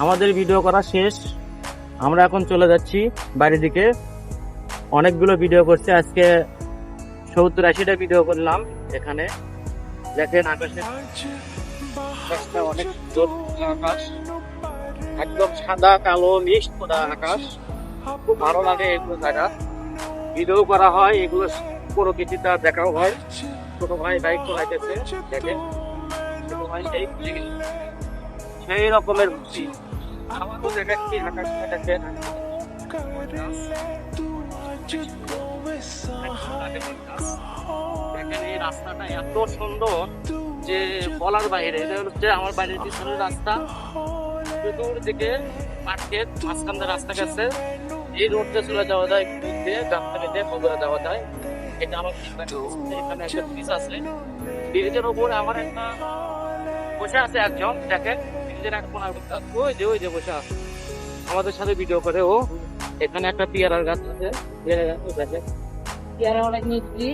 আমাদের ভিডিও করা শেষ, আমরা এখন চলে যাচ্ছি বাড়ির দিকে। অনেকগুলো ভিডিও করছি আজকে, 70-80টা ভিডিও করলাম। এখানে দেখেন আকাশটা অনেক সুন্দর, আকাশ একদম সাদা কালো মিক্সড করা আকাশ, খুব ভালো লাগে এগুলো জায়গা। ভিডিও করা হয়, এগুলো পুরো কিছুটা দেখাও হয়। ছোট ভাই বাইক চালাইতেছে, দেখেন ছোট ভাই সেই রকমের বুদ্ধি। আমারও দেখাচ্ছি আকাশটা দেখেন, দেখেন এই রাস্তাটা এত সুন্দর যে বলার বাইরে। এটা হচ্ছে আমার বাড়ির পিছনের রাস্তা, দূর দিকে মার্কেট, মাঝখান দিয়ে রাস্তা গেছে। এই রোডটা চলে যাওয়া যায় রাস্তা বেঁধে বগুড়া যাওয়া যায়। এটা আমার এখানে একটা ব্রিজ আছে, ব্রিজের উপরে আমার একটা বসে আছে একজন, দেখেন ব্রিজের এক কোনার ওই যে বসে আছে আমাদের সাথে ভিডিও করে ও। এখানে একটা পেয়ারার গাছ আছে, পেয়ারা গাছ দেখেন, পেয়ারা অনেক মিষ্টি।